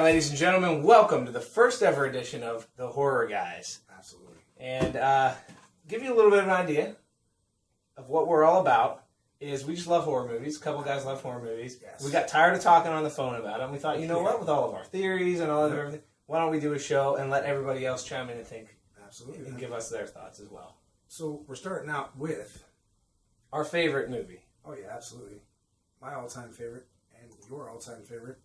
right, ladies and gentlemen, welcome to the first ever edition of The Horror Guys. Absolutely. And give you a little bit of an idea of what we're all about is we just love horror movies. A couple guys love horror movies. Yes. We got tired of talking on the phone about them. We thought, you know what, with all of our theories and all of everything, why don't we do a show and let everybody else chime in and think Absolutely. and give us their thoughts as well. So we're starting out with Our favorite movie. Oh yeah, absolutely. My all-time favorite and your all-time favorite.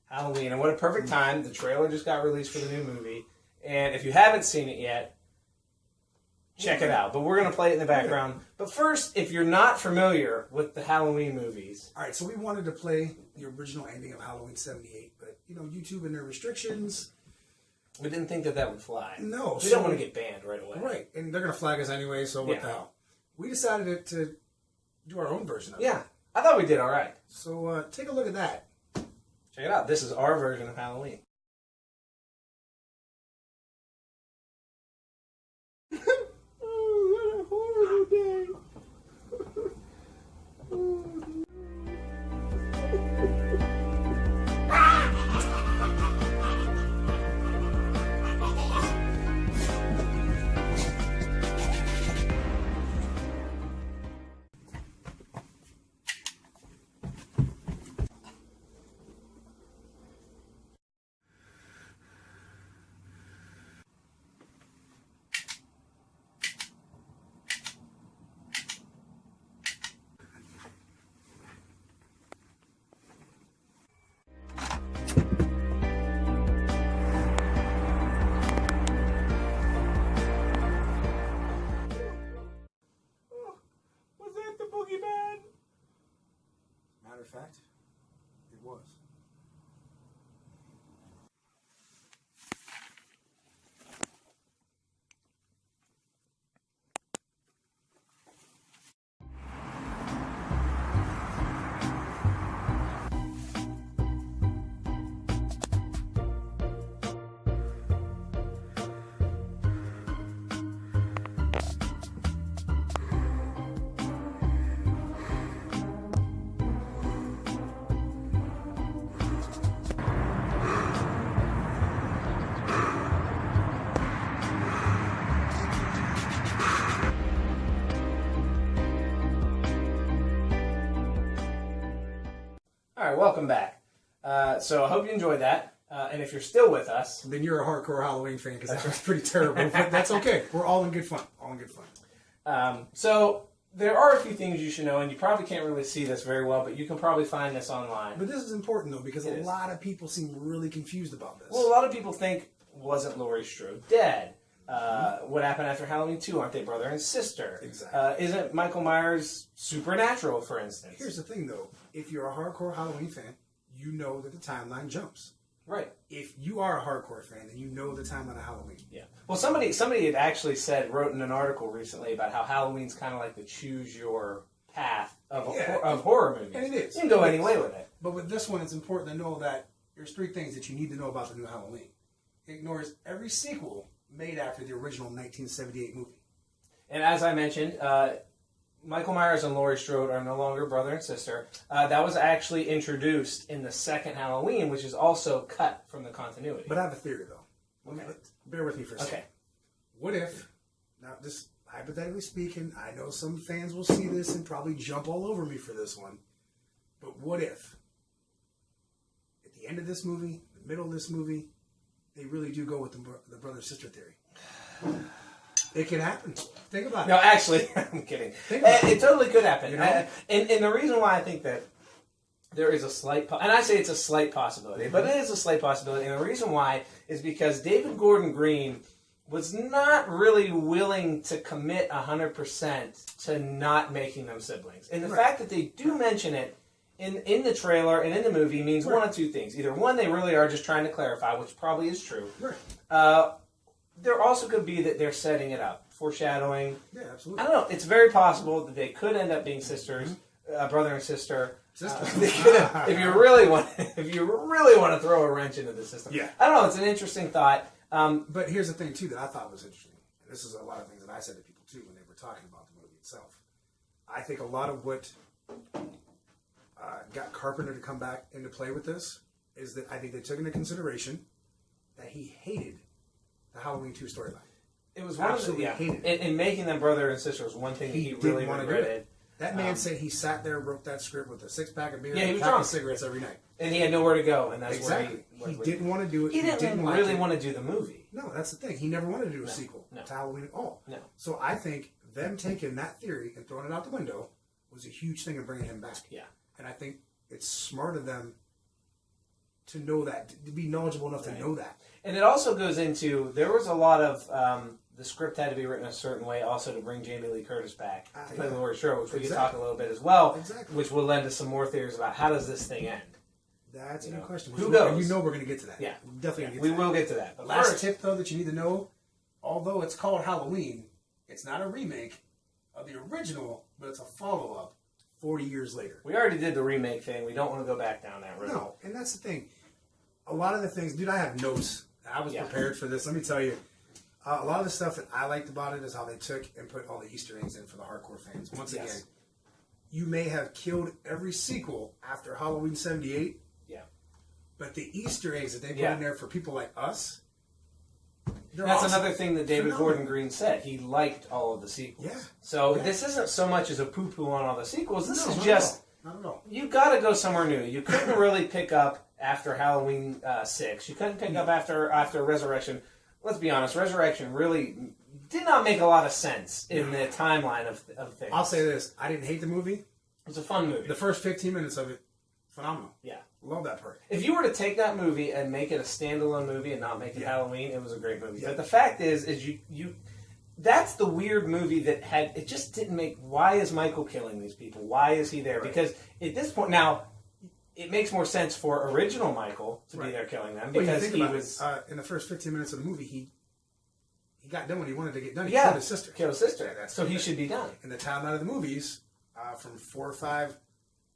Halloween. And what a perfect time. The trailer just got released for the new movie. And if you haven't seen it yet, check it out. But we're going to play it in the background. But first, if you're not familiar with the Halloween movies. All right, so we wanted to play the original ending of Halloween 78, but, you know, YouTube and their restrictions. We didn't think that would fly. No. We don't want to get banned right away. Right, and they're going to flag us anyway, so what the hell. We decided to do our own version of it. Yeah, I thought we did all right. So take a look at that. Check it out. This is our version of Halloween. Oh, what a horrible day. Matter of fact, it was. All right, welcome back. So I hope you enjoyed that. And if you're still with us, then you're a hardcore Halloween fan because that was pretty terrible. But that's okay. We're all in good fun. All in good fun. So there are a few things you should know, and you probably can't really see this very well, but you can probably find this online. But this is important, though, because a lot of people seem really confused about this. Well, a lot of people think, wasn't Laurie Strode dead? What happened after Halloween 2? Aren't they brother and sister? Exactly. Isn't Michael Myers supernatural, for instance? Here's the thing, though. If you're a hardcore Halloween fan, you know that the timeline jumps. Right. If you are a hardcore fan, then you know the timeline of Halloween. Yeah. Well, somebody had actually wrote in an article recently about how Halloween's kind of like the choose your path of horror movies. And it is. You can go any way with it. But with this one, it's important to know that there's three things that you need to know about the new Halloween. It ignores every sequel made after the original 1978 movie. And as I mentioned, Michael Myers and Laurie Strode are no longer brother and sister. That was actually introduced in the second Halloween, which is also cut from the continuity. But I have a theory, though. Okay. Bear with me for a second. Okay. What if, now just hypothetically speaking, I know some fans will see this and probably jump all over me for this one, but what if, at the end of this movie, the middle of this movie, they really do go with the brother-sister theory? It can happen. Think about it. No, actually, I'm kidding. It totally could happen. You know? And the reason why I think that there is a slight, and I say it's a slight possibility, but it is a slight possibility, and the reason why is because David Gordon Green was not really willing to commit 100% to not making them siblings. And the fact that they do mention it in the trailer and in the movie means one of two things. Either one, they really are just trying to clarify, which probably is true. Right. There also could be that they're setting it up, foreshadowing. Yeah, absolutely. I don't know. It's very possible that they could end up being sisters, brother and sister. If you really want to throw a wrench into the system. Yeah. I don't know. It's an interesting thought. But here's the thing too that I thought was interesting, and this is a lot of things that I said to people too when they were talking about the movie itself. I think a lot of what got Carpenter to come back into play with this is that I think they took into consideration that he hated the Halloween 2 storyline. It was one of the, hated it. And making them brother and sister was one thing he really regretted. That man said he sat there, wrote that script with a 6-pack of beer and a pack of cigarettes every night. And he had nowhere to go, and that's exactly. where he didn't want to do it. He didn't really want to do the movie. No, that's the thing. He never wanted to do a sequel to Halloween at all. No. So I think them taking that theory and throwing it out the window was a huge thing of bringing him back. Yeah. And I think it's smart of them to know that, to be knowledgeable enough to know that. And it also goes into, there was a lot of, the script had to be written a certain way also to bring Jamie Lee Curtis back to play Laurie Strode, which we could talk a little bit as well, which will lend to some more theories about how does this thing end. That's a good question. Who goes? You know we're going to get to that. Yeah. We're definitely we will get to that. But last tip, though, that you need to know, although it's called Halloween, it's not a remake of the original, but it's a follow-up 40 years later. We already did the remake thing. We don't want to go back down that road. No, and that's the thing. A lot of the things, dude, I have notes. I was prepared for this. Let me tell you. A lot of the stuff that I liked about it is how they took and put all the Easter eggs in for the hardcore fans. Once again, you may have killed every sequel after Halloween 78. Yeah. But the Easter eggs that they put in there for people like us, that's awesome. Another thing that David Gordon Green said. He liked all of the sequels. Yeah. So this isn't so much as a poo-poo on all the sequels. This is just, not at all. You got to go somewhere new. You couldn't really pick up after Halloween 6. You couldn't pick up after Resurrection. Let's be honest, Resurrection really did not make a lot of sense in the timeline of things. I'll say this. I didn't hate the movie. It was a fun movie. The first 15 minutes of it, phenomenal. Yeah. Love that part. If you were to take that movie and make it a standalone movie and not make it Halloween, it was a great movie. Yeah. But the fact is you that's the weird movie that it just didn't make, why is Michael killing these people? Why is he there? Right. Because at this point, now, it makes more sense for original Michael to be there killing them because he was in the first 15 minutes of the movie. He got done what he wanted to get done. He killed his sister. Killed his sister. So he should be done. In the timeline of the movies, from 4, 5,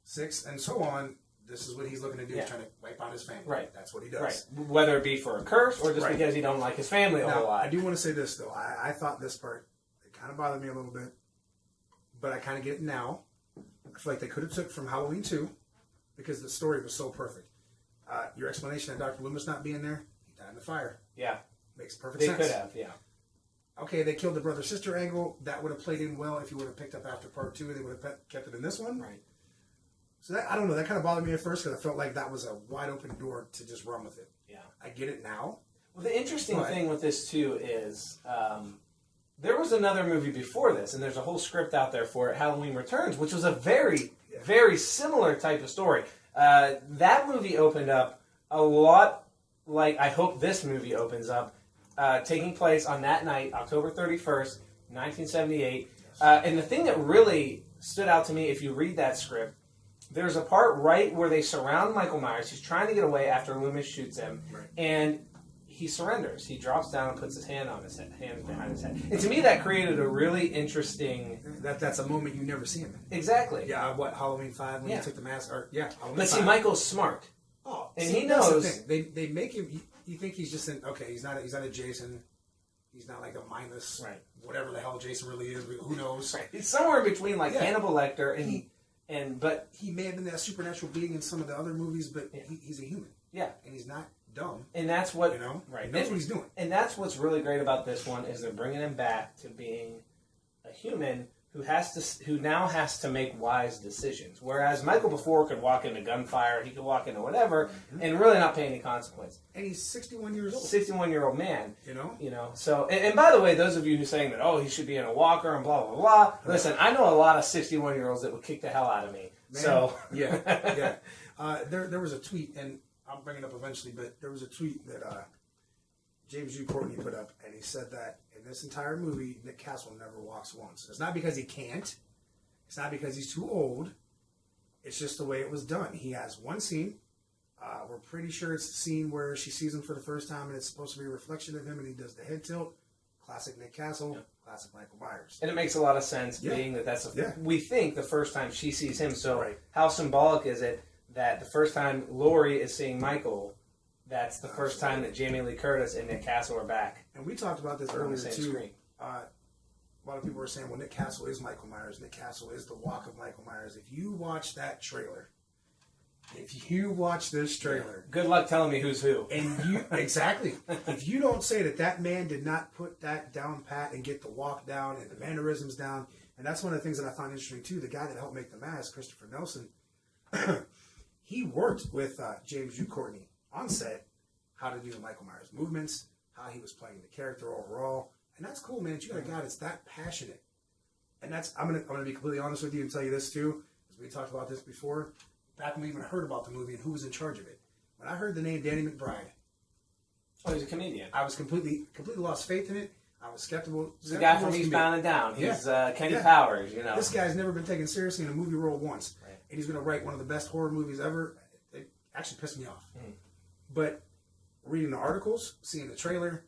6, and so on, this is what he's looking to do. He's trying to wipe out his family. Right. That's what he does. Right. Whether it be for a curse or just because he don't like his family a whole lot. I do want to say this though. I thought this part, it kind of bothered me a little bit, but I kind of get it now. I feel like they could have took from Halloween 2. Because the story was so perfect. Your explanation of Dr. Loomis not being there, he died in the fire. Yeah. Makes perfect sense. They could have, yeah. Okay, they killed the brother-sister angle. That would have played in well if you would have picked up after part 2. They would have kept it in this one. Right. So that, I don't know, that kind of bothered me at first because I felt like that was a wide open door to just run with it. Yeah. I get it now. Well, the interesting thing with this, too, is there was another movie before this, and there's a whole script out there for it, Halloween Returns, which was a very similar type of story. That movie opened up a lot like I hope this movie opens up, taking place on that night, October 31st, 1978. And the thing that really stood out to me, if you read that script, there's a part right where they surround Michael Myers. He's trying to get away after Loomis shoots him, and he surrenders. He drops down and puts his hand on his head, hands behind his head. And to me, that created a really interesting. That's a moment you never see him in. Exactly. Yeah. Halloween 5 when he took the mask? Or Halloween but 5. See, Michael's smart. Oh, and he knows. That's the thing. They make him. You think he's just in? Okay, he's not a Jason. He's not like a mindless. Whatever the hell Jason really is. Who knows? Right. He's somewhere in between like Hannibal Lecter but he may have been that supernatural being in some of the other movies, but he's a human. Yeah. And he's not dumb. And that's what, he knows what he's doing. And that's what's really great about this one is they're bringing him back to being a human who now has to make wise decisions. Whereas Michael before could walk into gunfire, he could walk into whatever, and really not pay any consequence. And he's 61 years old. 61-year-old man. You know. So, and by the way, those of you who are saying that, he should be in a walker and blah blah blah. Listen, I know a lot of 61-year-olds that would kick the hell out of me. Man. So yeah. There was a tweet, and I'll bring it up eventually, but there was a tweet that James Hugh Courtney put up, and he said that in this entire movie, Nick Castle never walks once. It's not because he can't. It's not because he's too old. It's just the way it was done. He has one scene. We're pretty sure it's the scene where she sees him for the first time, and it's supposed to be a reflection of him, and he does the head tilt. Classic Nick Castle. Yeah. Classic Michael Myers. And it makes a lot of sense, being that's we think the first time she sees him. So how symbolic is it that the first time Laurie is seeing Michael, that's the first time that Jamie Lee Curtis and Nick Castle are back. And we talked about this earlier too. A lot of people were saying, well, Nick Castle is Michael Myers. Nick Castle is the walk of Michael Myers. If you watch that trailer, If you watch this trailer, good luck telling me who's who. And you exactly, if you don't say that man did not put that down pat and get the walk down and the mannerisms down, and that's one of the things that I found interesting too. The guy that helped make the mask, Christopher Nelson, he worked with James Hugh Courtney on set how to do the Michael Myers movements, how he was playing the character overall, and that's cool, man. You got a guy that's that passionate, and that's I'm gonna be completely honest with you and tell you this too, because we talked about this before. Back when we even heard about the movie and who was in charge of it. When I heard the name Danny McBride, oh, he's a comedian. I was completely lost faith in it. I was skeptical. He's the guy from Eastbound and Down. He's Kenny Powers, you know. This guy's never been taken seriously in a movie role once. Right. And he's going to write one of the best horror movies ever. It actually pissed me off. But reading the articles, seeing the trailer,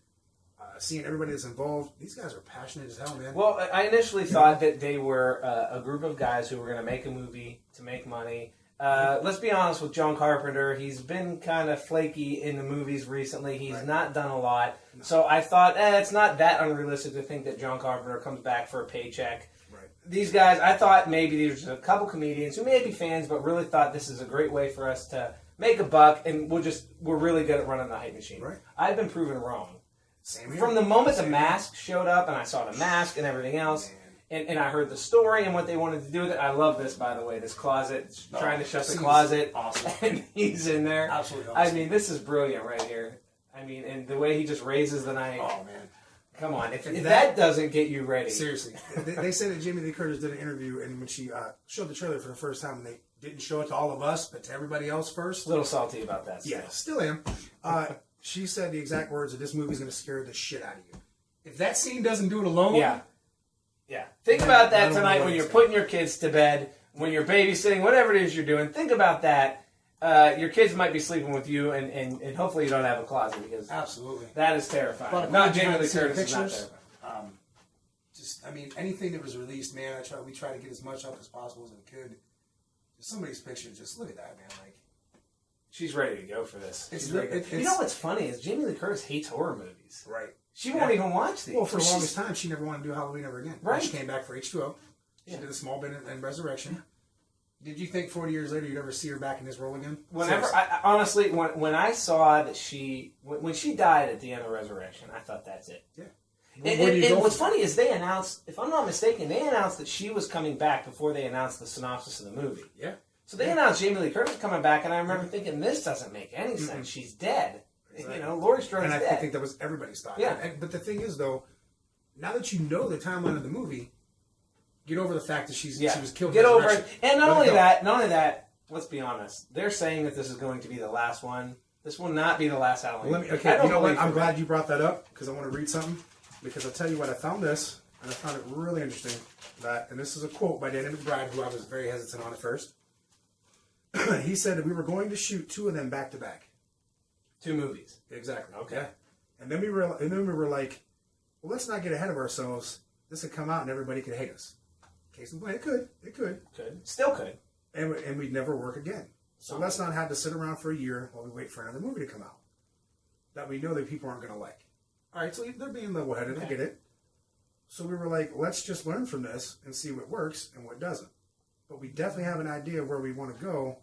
seeing everybody that's involved, these guys are passionate as hell, man. Well, I initially thought that they were a group of guys who were going to make a movie to make money. Let's be honest with John Carpenter. He's been kind of flaky in the movies recently. He's not done a lot. No. So I thought, it's not that unrealistic to think that John Carpenter comes back for a paycheck. Right. These guys, I thought maybe there's a couple comedians who may be fans, but really thought this is a great way for us to make a buck, and we're really good at running the hype machine. Right. I've been proven wrong. Same here. From the moment the mask showed up, and I saw the mask and everything else, and I heard the story and what they wanted to do with it. I love this, by the way, this closet, trying to shut the closet. Awesome. And he's in there. Absolutely awesome. I mean, this is brilliant right here. I mean, and the way he just raises the knife. Oh, man. Come on. If that doesn't get you ready. Seriously. They said that Jamie Lee Curtis did an interview, and when she showed the trailer for the first time, and they didn't show it to all of us, but to everybody else first. A little salty about that. Yeah, still am. She said the exact words that this movie's going to scare the shit out of you. If that scene doesn't do it alone... Yeah. Think about that tonight when you're putting your kids to bed, when you're babysitting, whatever it is you're doing. Think about that. Your kids might be sleeping with you, and hopefully you don't have a closet, because absolutely that is terrifying. Not Jamie Lee Curtis is not terrifying. Anything that was released, man, we try to get as much up as possible as we could. Just somebody's picture, just look at that, man. Like, she's ready to go for this. You know what's funny is Jamie Lee Curtis hates horror movies. Right. She won't even watch these. Well, for the longest time, she never wanted to do Halloween ever again. Right. She came back for H2O. She did a small bit in Resurrection. Did you think 40 years later you'd ever see her back in this role again? Honestly, when I saw that when she died at the end of Resurrection, I thought that's it. Yeah. And what's funny is they announced, if I'm not mistaken, that she was coming back before they announced the synopsis of the movie. Yeah. So they announced Jamie Lee Curtis coming back, and I remember thinking, this doesn't make any sense. She's dead. Exactly. You know, Laurie Strode's dead. And I think that was everybody's thought. Yeah. But the thing is, though, now that you know the timeline of the movie, get over the fact that she was killed. Get over it. And not only that, let's be honest. They're saying that this is going to be the last one. This will not be the last Halloween. You know what? I'm glad you brought that up, because I want to read something. Because I'll tell you what, I found this, and I found it really interesting. And this is a quote by Danny McBride, who I was very hesitant on at first. He said that we were going to shoot 2 of them back to back. 2 movies. Exactly. Okay. Yeah. And then we were like, well, let's not get ahead of ourselves. This could come out and everybody could hate us. Case in point, it could. Still could. And we'd never work again. So let's not have to sit around for a year while we wait for another movie to come out that we know that people aren't going to like. All right, so they're being level-headed. Okay. I get it. So we were like, let's just learn from this and see what works and what doesn't. But we definitely have an idea of where we want to go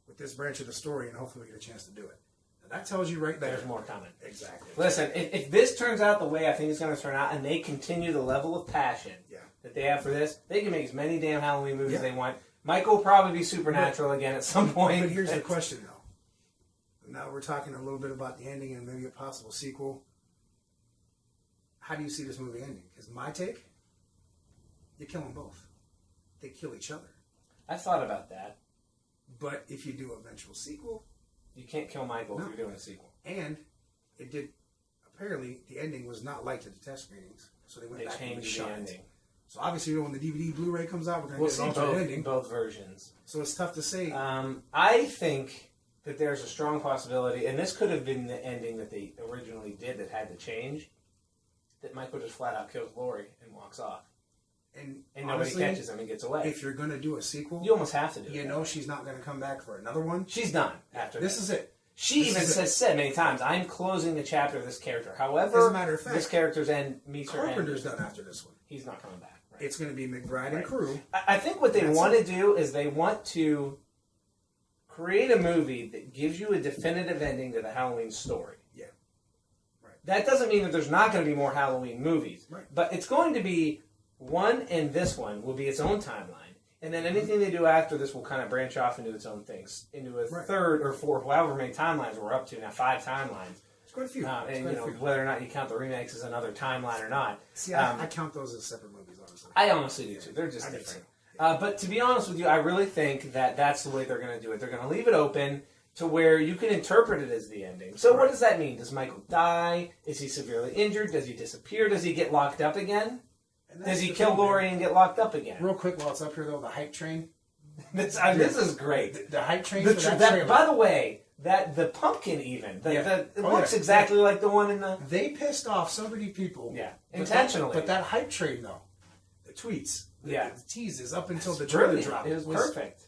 with this branch of the story, and hopefully we get a chance to do it. Now, that tells you right there. There's more coming. Exactly. Listen, if this turns out the way I think it's going to turn out, and they continue the level of passion that they have for this, they can make as many damn Halloween movies as they want. Michael will probably be supernatural again at some point. But here's the question, though. Now we're talking a little bit about the ending and maybe a possible sequel. How do you see this movie ending? Because my take, you kill them both. They kill each other. I thought about that. But if you do an eventual sequel... You can't kill Michael if you're doing a sequel. And it did... Apparently, the ending was not liked at the test screenings. So they went back and changed the ending. So obviously, when the DVD Blu-ray comes out, we're going to get an alternate ending. Both versions. So it's tough to say. I think that there's a strong possibility, and this could have been the ending that they originally did that had to change, that Michael just flat out kills Laurie and walks off. And honestly, nobody catches him and gets away. If you're going to do a sequel... You almost have to do it. You know she's not going to come back for another one. She's done after this. Is it. She even has said many times, I'm closing the chapter of this character. However, as a matter of fact, this character's end meets her end. Carpenter's done after this one. He's not coming back. Right. It's going to be McBride and crew. I think what they want to do is they want to create a movie that gives you a definitive ending to the Halloween story. Yeah. Right. That doesn't mean that there's not going to be more Halloween movies. Right. But it's going to be one, and this one will be its own timeline. And then anything they do after this will kind of branch off into its own things, into a third or fourth, however many timelines we're up to now, 5 timelines. It's quite a few. And whether or not you count the remakes as another timeline or not. See, I count those as separate movies, honestly. I honestly do too. They're just different. But to be honest with you, I really think that that's the way they're going to do it. They're going to leave it open to where you can interpret it as the ending. So what does that mean? Does Michael die? Is he severely injured? Does he disappear? Does he get locked up again? Does he kill Laurie and get locked up again? Real quick, while it's up here, though, the hype train. This is great. The hype train for that trailer. By the way, the pumpkin even, it looks exactly like the one in the... They pissed off so many people. Yeah, intentionally. But that hype train, though, the tweets, the teases up until the trailer dropped. It was perfect.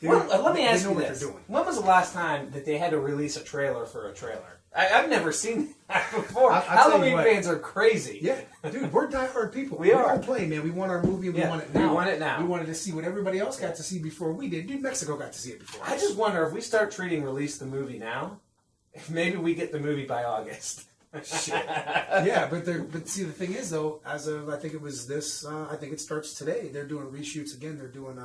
Let me ask you this. When was the last time that they had to release a trailer for a trailer? I've never seen that before. Halloween fans are crazy. Yeah, dude, we're diehard people. We are. Don't play, man. We want our movie and we want it now. We want it now. We wanted to see what everybody else got to see before we did. Dude, Mexico got to see it before us. I just wonder if we start treating release the movie now, if maybe we get the movie by August. Shit. Yeah, but see, the thing is, though, as of, I think it was this, I think it starts today, they're doing reshoots again. They're doing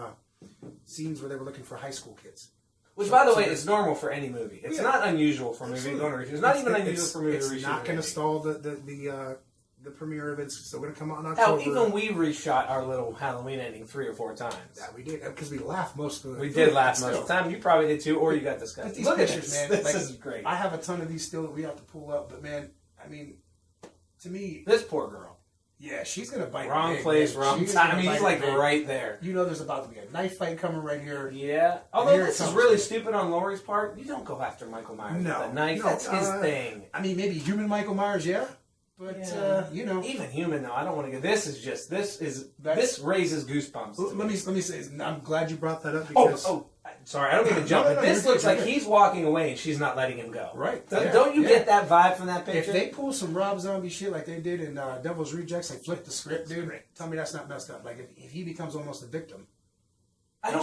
scenes where they were looking for high school kids. Which, by the way, is normal for any movie. It's not unusual for movie going to reshoot. It's not even unusual for movie to reshoot. It's not going to stall the premiere of it. It's still going to come out in October. Hell, even we reshot our little Halloween ending 3 or 4 times. Yeah, we did, because we laughed most of the time. We did laugh most of the time. You probably did too, or you got disgusted. Look at this, man. This is great. I have a ton of these still that we have to pull up, but man, I mean, to me... This poor girl. Yeah, she's going to bite wrong place, wrong time. I mean, he's like right there. You know there's about to be a knife fight coming right here. Yeah. Although this is really stupid on Laurie's part. You don't go after Michael Myers with a knife. That's his thing. I mean, maybe human Michael Myers, yeah. But, you know. Even human, though. I don't want to get... This raises goosebumps. Let me say, I'm glad you brought that up because... Sorry, I don't mean to jump. But this looks like he's walking away and she's not letting him go. Right. Don't you get that vibe from that picture? If they pull some Rob Zombie shit like they did in Devil's Rejects, they flip the script, dude. Tell me that's not messed up. Like, if he becomes almost a victim,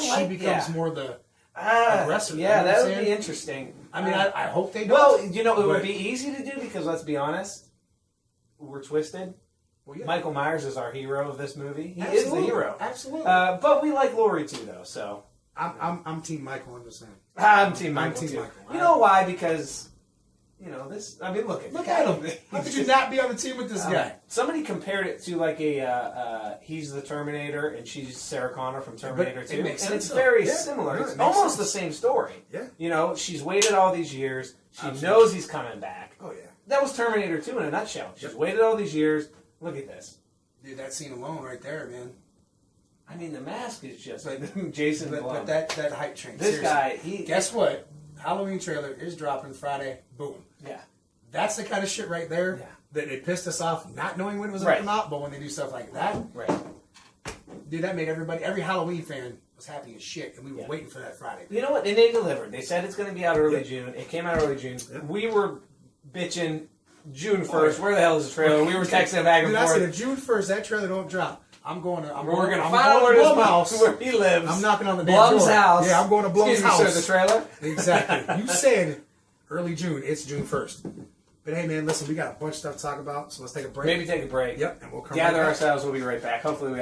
she becomes more the aggressor. Yeah, that would be interesting. I mean, I hope they don't. Well, you know, it would be easy to do because, let's be honest, we're twisted. Well, Michael Myers is our hero of this movie. He is the hero. Absolutely. But we like Laurie, too, though, so... I'm Team Michael, I'm just saying. I'm Team Michael, too. You know why? Because, you know, this... I mean, look at him. How could you not be on the team with this guy? Somebody compared it to, like, he's the Terminator and she's Sarah Connor from Terminator 2. And it's very similar. It's almost the same story. Yeah. You know, she's waited all these years. She knows he's coming back. Oh, yeah. That was Terminator 2 in a nutshell. She's waited all these years. Look at this. Dude, that scene alone right there, man. I mean, the mask is just Jason Blum. But that hype train. This guy, guess what? Halloween trailer is dropping Friday. Boom. Yeah. That's the kind of shit right there that it pissed us off, not knowing when it was going to come out, but when they do stuff like that, dude, that made every Halloween fan was happy as shit, and we were waiting for that Friday. You know what? And they delivered. They said it's going to be out early June. It came out early June. We were bitching June 1st. Where the hell is the trailer? We were texting back and forth. I said, June 1st, that trailer don't drop. We're going to find out where he lives. I'm knocking on the Blum's house. Yeah, I'm going to Blum's house. Excuse me, sir, the trailer? Exactly. You said early June. It's June 1st. But hey, man, listen, we got a bunch of stuff to talk about, so let's take a break. Maybe take a break. Yep, and we'll come gather ourselves. We'll be right back. Hopefully we